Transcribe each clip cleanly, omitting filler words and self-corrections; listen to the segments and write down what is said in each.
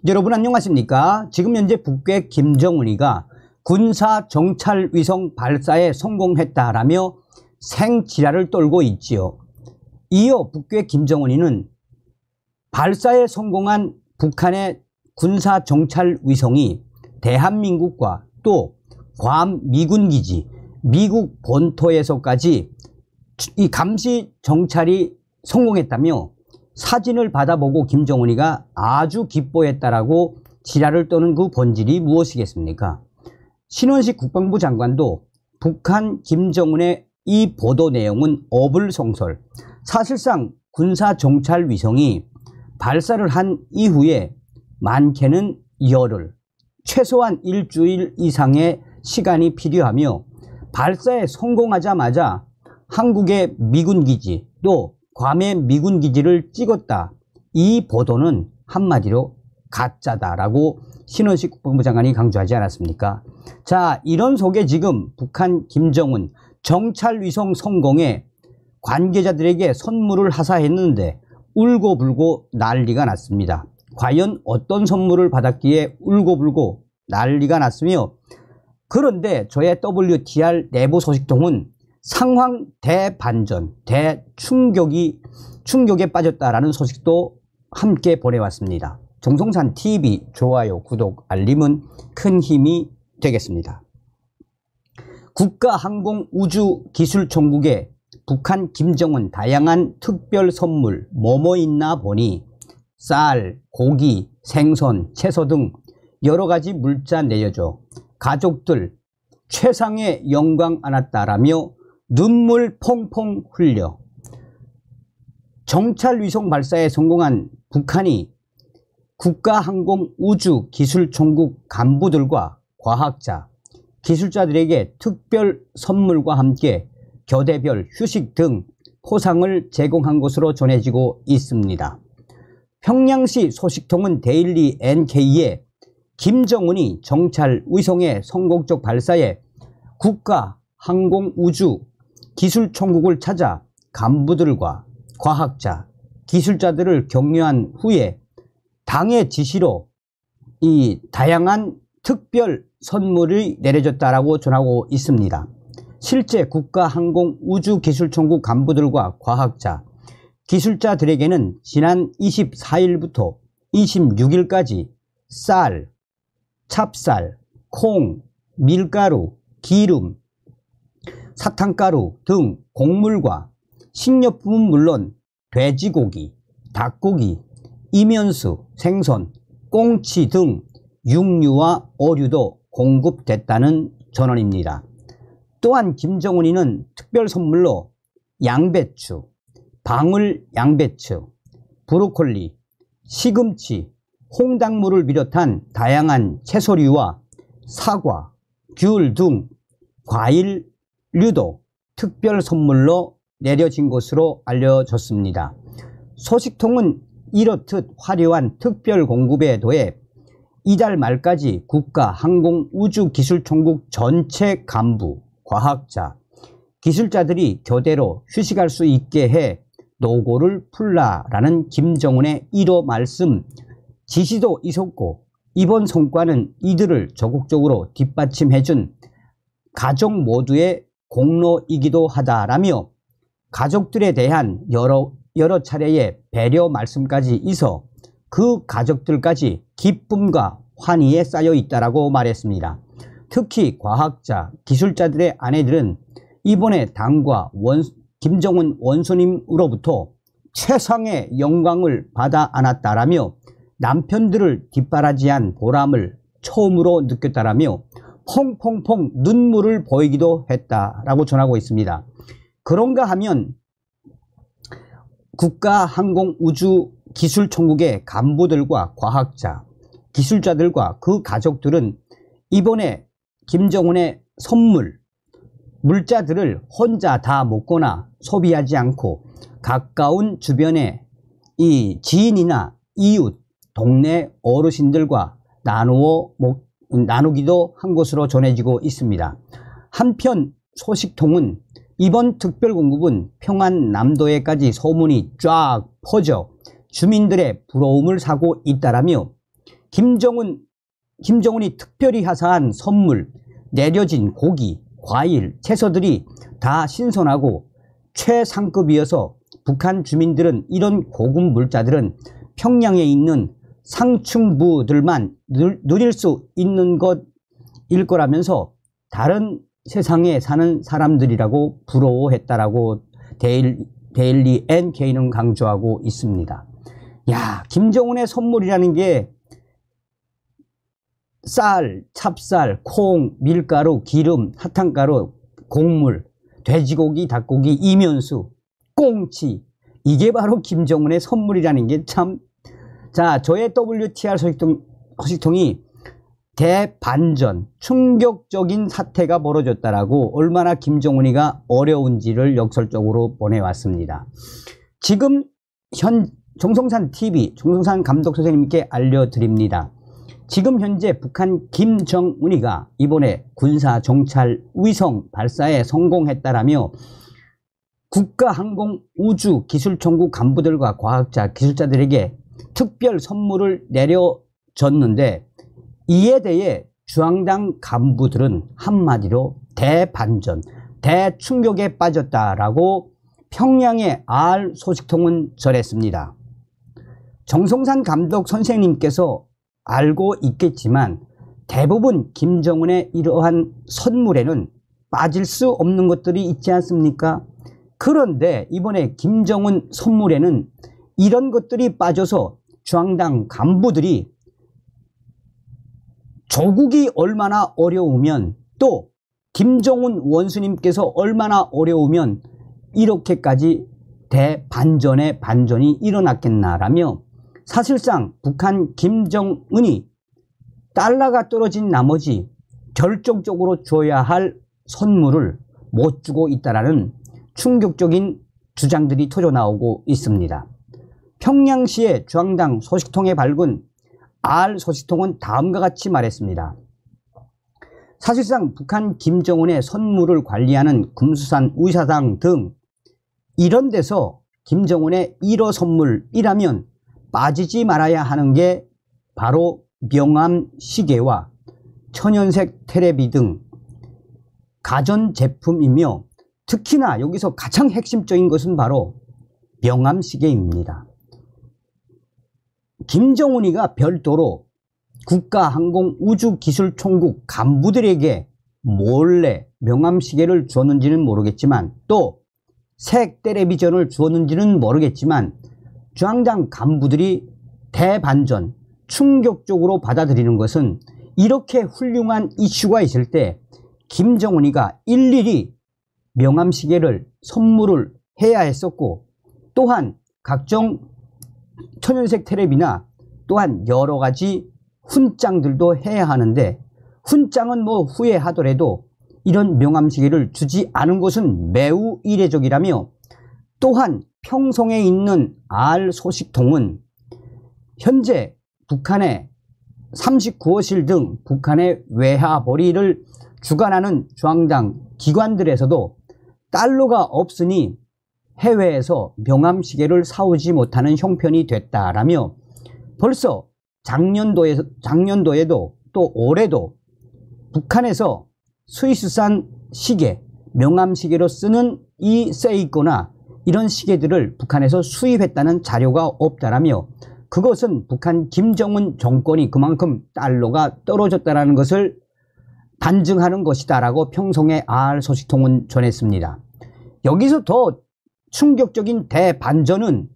여러분 안녕하십니까? 지금 현재 북괴 김정은이가 군사 정찰 위성 발사에 성공했다라며 생지랄을 떨고 있지요. 이어 북괴 김정은이는 발사에 성공한 북한의 군사 정찰 위성이 대한민국과 또 괌 미군기지, 미국 본토에서까지 이 감시 정찰이 성공했다며 사진을 받아보고 김정은이가 아주 기뻐했다라고 지랄을 떠는 그 본질이 무엇이겠습니까? 신원식 국방부 장관도 북한 김정은의 이 보도 내용은 어불성설, 사실상 군사 정찰 위성이 발사를 한 이후에 많게는 열흘, 최소한 일주일 이상의 시간이 필요하며 발사에 성공하자마자 한국의 미군기지 또 괌의 미군기지를 찍었다. 이 보도는 한마디로 가짜다라고 신원식 국방부 장관이 강조하지 않았습니까? 자, 이런 속에 지금 북한 김정은 정찰위성 성공에 관계자들에게 선물을 하사했는데 울고불고 난리가 났습니다. 과연 어떤 선물을 받았기에 울고불고 난리가 났으며, 그런데 저의 WTR 내부 소식통은 상황 대반전, 충격에 빠졌다라는 소식도 함께 보내왔습니다. 정성산 TV 좋아요, 구독, 알림은 큰 힘이 되겠습니다. 국가항공우주기술총국에 북한 김정은 다양한 특별 선물 뭐뭐 있나 보니 쌀, 고기, 생선, 채소 등 여러가지 물자 내려줘 가족들 최상의 영광 안았다라며 눈물 펑펑 흘려 정찰위성 발사에 성공한 북한이 국가항공우주기술총국 간부들과 과학자, 기술자들에게 특별 선물과 함께 교대별 휴식 등 포상을 제공한 것으로 전해지고 있습니다. 평양시 소식통은 데일리 NK에 김정은이 정찰 위성의 성공적 발사에 국가항공우주기술총국을 찾아 간부들과 과학자, 기술자들을 격려한 후에 당의 지시로 이 다양한 특별 선물이 내려졌다라고 전하고 있습니다. 실제 국가항공우주기술총국 간부들과 과학자, 기술자들에게는 지난 24일부터 26일까지 쌀, 찹쌀, 콩, 밀가루, 기름, 사탕가루 등 곡물과 식료품은 물론 돼지고기, 닭고기, 이면수, 생선, 꽁치 등 육류와 어류도 공급됐다는 전언입니다. 또한 김정은이는 특별 선물로 양배추, 방울 양배추, 브로콜리, 시금치, 홍당무를 비롯한 다양한 채소류와 사과, 귤 등 과일류도 특별 선물로 내려진 것으로 알려졌습니다. 소식통은 이렇듯 화려한 특별 공급에 더해 이달 말까지 국가항공우주기술총국 전체 간부, 과학자, 기술자들이 교대로 휴식할 수 있게 해 노고를 풀라라는 김정은의 1호 말씀, 지시도 있었고 이번 성과는 이들을 적극적으로 뒷받침해준 가족 모두의 공로이기도 하다라며 가족들에 대한 여러 차례의 배려 말씀까지 있어 그 가족들까지 기쁨과 환희에 쌓여 있다라고 말했습니다. 특히 과학자, 기술자들의 아내들은 이번에 당과 김정은 원수님으로부터 최상의 영광을 받아 안았다라며 남편들을 뒷바라지한 보람을 처음으로 느꼈다라며 펑펑펑 눈물을 보이기도 했다라고 전하고 있습니다. 그런가 하면 국가항공우주기술총국의 간부들과 과학자, 기술자들과 그 가족들은 이번에 김정은의 선물, 물자들을 혼자 다 먹거나 소비하지 않고 가까운 주변의 이 지인이나 이웃, 동네 어르신들과 나누기도 한 것으로 전해지고 있습니다. 한편 소식통은 이번 특별공급은 평안남도에까지 소문이 쫙 퍼져 주민들의 부러움을 사고 있다라며 김정은이 특별히 하사한 선물, 내려진 고기, 과일, 채소들이 다 신선하고 최상급이어서 북한 주민들은 이런 고급 물자들은 평양에 있는 상층부들만 누릴 수 있는 것일 거라면서 다른 세상에 사는 사람들이라고 부러워했다라고 데일리 NK는 강조하고 있습니다. 야, 김정은의 선물이라는 게 쌀, 찹쌀, 콩, 밀가루, 기름, 사탕가루, 곡물, 돼지고기, 닭고기, 이면수, 꽁치, 이게 바로 김정은의 선물이라는 게 참. 자, 저의 WTR 소식통이 대반전, 충격적인 사태가 벌어졌다라고 얼마나 김정은이가 어려운지를 역설적으로 보내왔습니다. 지금 정성산 TV, 정성산 감독 선생님께 알려드립니다. 지금 현재 북한 김정은이가 이번에 군사 정찰 위성 발사에 성공했다라며 국가항공우주기술총국 간부들과 과학자, 기술자들에게 특별 선물을 내려줬는데 이에 대해 중앙당 간부들은 한마디로 대반전, 대충격에 빠졌다라고 평양의 알 소식통은 전했습니다. 정성산 감독 선생님께서 알고 있겠지만 대부분 김정은의 이러한 선물에는 빠질 수 없는 것들이 있지 않습니까? 그런데 이번에 김정은 선물에는 이런 것들이 빠져서 중앙당 간부들이 조국이 얼마나 어려우면 또 김정은 원수님께서 얼마나 어려우면 이렇게까지 대반전의 반전이 일어났겠나라며 사실상 북한 김정은이 달러가 떨어진 나머지 결정적으로 줘야 할 선물을 못 주고 있다라는 충격적인 주장들이 터져나오고 있습니다. 평양시의 중앙당 소식통에 밝은 알 소식통은 다음과 같이 말했습니다. 사실상 북한 김정은의 선물을 관리하는 금수산 의사당 등 이런 데서 김정은의 1호 선물이라면 빠지지 말아야 하는 게 바로 명암 시계와 천연색 테레비 등 가전제품이며 특히나 여기서 가장 핵심적인 것은 바로 명암 시계입니다. 김정은이가 별도로 국가항공우주기술총국 간부들에게 몰래 명암 시계를 주었는지는 모르겠지만 또 색 텔레비전을 주었는지는 모르겠지만 중앙당 간부들이 대반전, 충격적으로 받아들이는 것은 이렇게 훌륭한 이슈가 있을 때 김정은이가 일일이 명암시계를 선물을 해야 했었고 또한 각종 천연색 텔레비나 또한 여러가지 훈장들도 해야 하는데 훈장은 뭐 후회하더라도 이런 명암시계를 주지 않은 것은 매우 이례적이라며 또한 평성에 있는 알 소식통은 현재 북한의 39호실 등 북한의 외화벌이를 주관하는 중앙당 기관들에서도 달러가 없으니 해외에서 명암시계를 사오지 못하는 형편이 됐다라며 벌써 작년도에도 또 올해도 북한에서 스위스산 시계, 명암시계로 쓰는 이 세이코나 이런 시계들을 북한에서 수입했다는 자료가 없다라며 그것은 북한 김정은 정권이 그만큼 달러가 떨어졌다는 것을 반증하는 것이다라고 평성의 알 소식통은 전했습니다. 여기서 더 충격적인 대반전은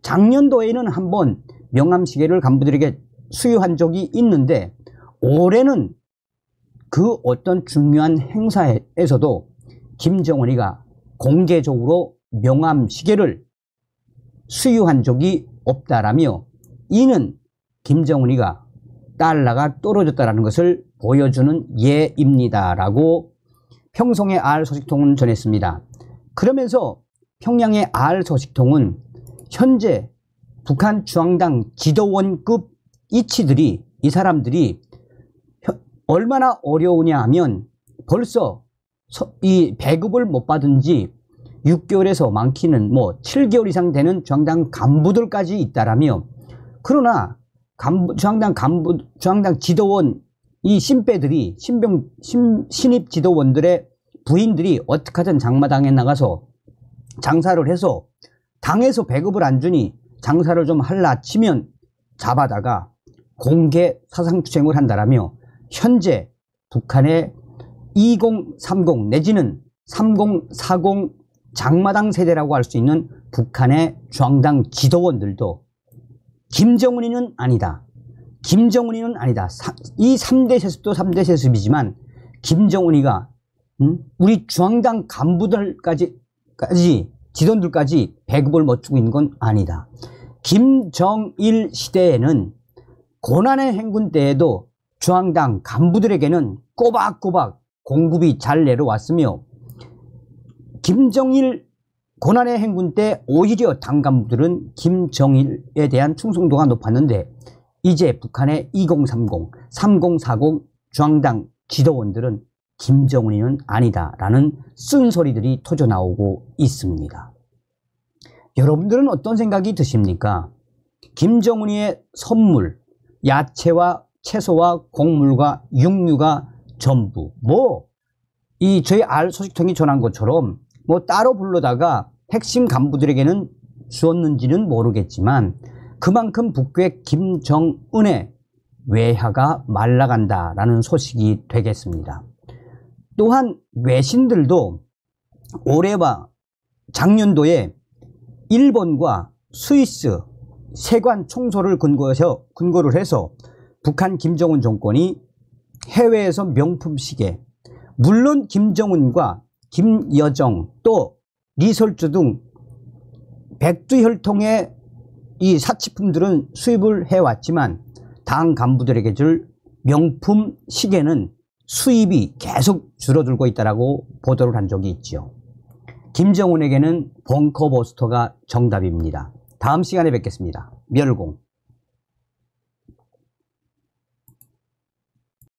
작년도에는 한번 명암시계를 간부들에게 수여한 적이 있는데 올해는 그 어떤 중요한 행사에서도 김정은이가 공개적으로 명암시계를 수여한 적이 없다라며 이는 김정은이가 달러가 떨어졌다는 것을 보여주는 예입니다라고 평성의 알 소식통은 전했습니다. 그러면서 평양의 알 소식통은 현재 북한 중앙당 지도원급 이치들이 이 사람들이 얼마나 어려우냐 하면 벌써 이 배급을 못 받은 지 6개월에서 많기는 뭐 7개월 이상 되는 중앙당 간부들까지 있다라며 그러나 중앙당 지도원 이 신배들이 신입 지도원들의 부인들이 어떻게 하든 장마당에 나가서 장사를 해서 당에서 배급을 안 주니 장사를 좀 할라 치면 잡아다가 공개 사상투쟁을 한다라며 현재 북한의 2030 내지는 3040 장마당 세대라고 할 수 있는 북한의 중앙당 지도원들도 김정은이는 아니다. 김정은이는 아니다. 이 3대 세습도 3대 세습이지만 김정은이가 우리 중앙당 간부들까지 지도원들까지 배급을 못 주고 있는 건 아니다. 김정일 시대에는 고난의 행군 때에도 중앙당 간부들에게는 꼬박꼬박 공급이 잘 내려왔으며 김정일 고난의 행군 때 오히려 당 간부들은 김정일에 대한 충성도가 높았는데 이제 북한의 2030, 3040 중앙당 지도원들은 김정은이는 아니다라는 쓴소리들이 터져나오고 있습니다. 여러분들은 어떤 생각이 드십니까? 김정은이의 선물, 야채와 채소와 곡물과 육류가 전부 저희 소식통이 전한 것처럼 따로 불러다가 핵심 간부들에게는 주었는지는 모르겠지만 그만큼 북괴 김정은의 외화가 말라간다라는 소식이 되겠습니다. 또한 외신들도 올해와 작년도에 일본과 스위스 세관 총소를 근거를 해서 북한 김정은 정권이 해외에서 명품 시계, 물론 김정은과 김여정 또 리설주 등 백두혈통의 이 사치품들은 수입을 해왔지만 당 간부들에게 줄 명품 시계는 수입이 계속 줄어들고 있다고 보도를 한 적이 있죠. 김정은에게는 벙커버스터가 정답입니다. 다음 시간에 뵙겠습니다. 멸공.